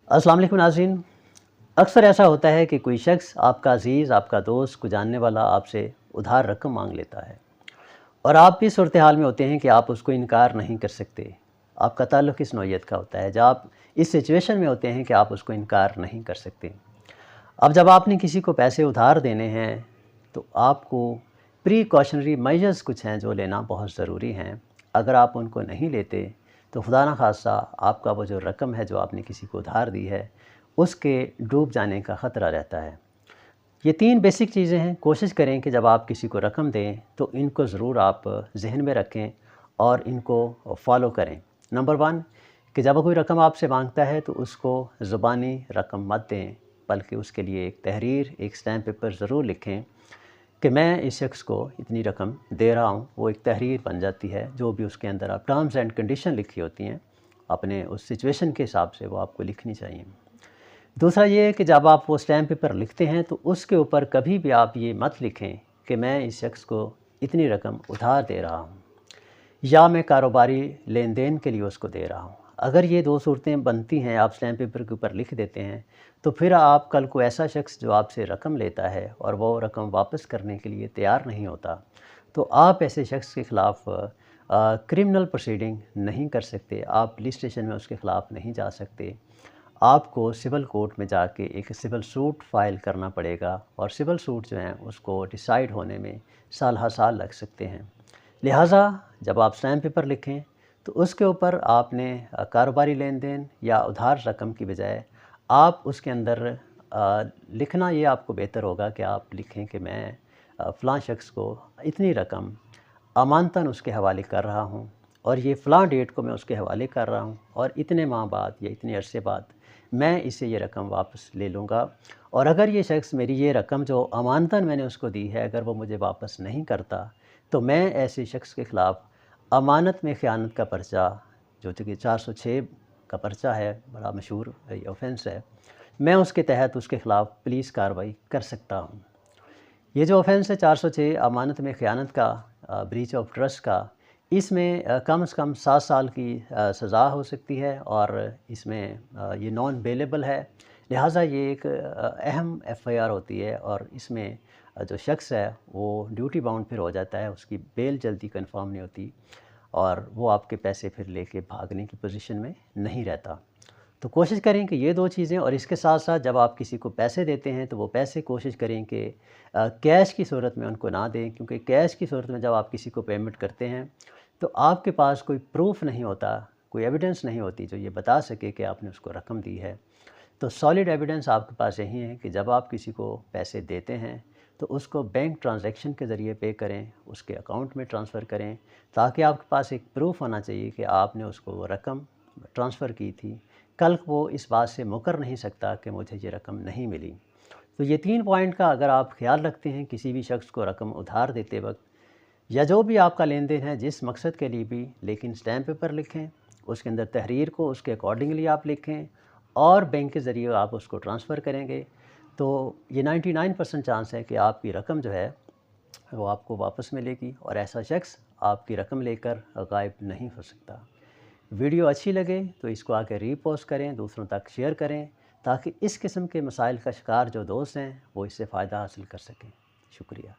अस्सलाम वालेकुम नाज़रीन। अक्सर ऐसा होता है कि कोई शख्स आपका अज़ीज़, आपका दोस्त, कोई जानने वाला आपसे उधार रकम मांग लेता है और आप भी सूरत हाल में होते हैं कि आप उसको इनकार नहीं कर सकते। आपका ताल्लुक़ इस नौइयत का होता है जब आप इस सिचुएशन में होते हैं कि आप उसको इनकार नहीं कर सकते। अब जब आपने किसी को पैसे उधार देने हैं तो आपको प्रिकॉशनरी मेजर्स कुछ हैं जो लेना बहुत ज़रूरी हैं। अगर आप उनको नहीं लेते तो खुदा न खास्ता आपका वो जो रकम है जो आपने किसी को उधार दी है उसके डूब जाने का ख़तरा रहता है। ये 3 बेसिक चीज़ें हैं। कोशिश करें कि जब आप किसी को रकम दें तो इनको ज़रूर आप ज़हन में रखें और इनको फॉलो करें। नंबर 1 कि जब कोई रकम आपसे मांगता है तो उसको ज़ुबानी रकम मत दें, बल्कि उसके लिए एक तहरीर, एक स्टैम्प पेपर ज़रूर लिखें कि मैं इस शख्स को इतनी रकम दे रहा हूँ। वो एक तहरीर बन जाती है, जो भी उसके अंदर आप टर्म्स एंड कंडीशन लिखी होती हैं, अपने उस सिचुएशन के हिसाब से वो आपको लिखनी चाहिए। दूसरा ये है कि जब आप वो स्टैम्प पेपर लिखते हैं तो उसके ऊपर कभी भी आप ये मत लिखें कि मैं इस शख्स को इतनी रकम उधार दे रहा हूँ या मैं कारोबारी लेन देन के लिए उसको दे रहा हूँ। अगर ये 2 सूरतें बनती हैं, आप स्टैम्प पेपर के ऊपर लिख देते हैं, तो फिर आप कल को ऐसा शख्स जो आपसे रकम लेता है और वो रकम वापस करने के लिए तैयार नहीं होता, तो आप ऐसे शख्स के ख़िलाफ़ क्रिमिनल प्रोसीडिंग नहीं कर सकते, आप पुलिस स्टेशन में उसके ख़िलाफ़ नहीं जा सकते। आपको सिविल कोर्ट में जाके एक सिविल सूट फ़ाइल करना पड़ेगा और सिविल सूट जो हैं उसको डिसाइड होने में साल हर साल लग सकते हैं। लिहाजा जब आप स्टैम्प पेपर लिखें तो उसके ऊपर आपने कारोबारी लेन देन या उधार रकम की बजाय आप उसके अंदर लिखना ये आपको बेहतर होगा कि आप लिखें कि मैं फ़लाँ शख्स को इतनी रकम अमानतन उसके हवाले कर रहा हूँ और ये फ़लाँ डेट को मैं उसके हवाले कर रहा हूँ और इतने माह बाद या इतने अरसे बाद मैं इससे ये रकम वापस ले लूँगा। और अगर ये शख्स मेरी ये रकम जो अमानतन मैंने उसको दी है अगर वो मुझे वापस नहीं करता, तो मैं ऐसे शख्स के ख़िलाफ़ अमानत में ख़यानत का पर्चा, जो कि 406 का पर्चा है, बड़ा मशहूर ये ऑफेंस है, मैं उसके तहत उसके ख़िलाफ़ पुलिस कार्रवाई कर सकता हूँ। ये जो ऑफेंस है 406 अमानत में ख़यानत का, ब्रीच ऑफ ट्रस्ट का, इसमें कम से कम 7 साल की सज़ा हो सकती है और इसमें ये नॉन बेलेबल है। लिहाजा ये एक अहम एफ़आईआर होती है और इसमें जो शख्स है वो ड्यूटी बाउंड फिर हो जाता है, उसकी बेल जल्दी कंफर्म नहीं होती और वो आपके पैसे फिर लेके भागने की पोजीशन में नहीं रहता। तो कोशिश करें कि ये 2 चीज़ें, और इसके साथ-साथ जब आप किसी को पैसे देते हैं तो वो पैसे कोशिश करें कि कैश की सूरत में उनको ना दें, क्योंकि कैश की सूरत में जब आप किसी को पेमेंट करते हैं तो आपके पास कोई प्रूफ़ नहीं होता, कोई एविडेंस नहीं होती जो ये बता सके कि आपने उसको रकम दी है। तो सॉलिड एविडेंस आपके पास यही है कि जब आप किसी को पैसे देते हैं तो उसको बैंक ट्रांजैक्शन के ज़रिए पे करें, उसके अकाउंट में ट्रांसफ़र करें, ताकि आपके पास एक प्रूफ़ होना चाहिए कि आपने उसको वो रकम ट्रांसफ़र की थी। कल को वो इस बात से मुकर नहीं सकता कि मुझे ये रकम नहीं मिली। तो ये 3 पॉइंट का अगर आप ख़्याल रखते हैं किसी भी शख्स को रकम उधार देते वक़्त या जो भी आपका लेन देन है जिस मकसद के लिए भी, लेकिन स्टैम्प पेपर लिखें, उसके अंदर तहरीर को उसके अकॉर्डिंगली आप लिखें और बैंक के ज़रिए आप उसको ट्रांसफ़र करेंगे, तो ये 99% चांस है कि आपकी रकम जो है वो आपको वापस मिलेगी और ऐसा शख्स आपकी रकम लेकर गायब नहीं हो सकता। वीडियो अच्छी लगे तो इसको आके रीपोस्ट करें, दूसरों तक शेयर करें, ताकि इस किस्म के मसाइल का शिकार जो दोस्त हैं वो इससे फ़ायदा हासिल कर सकें। शुक्रिया।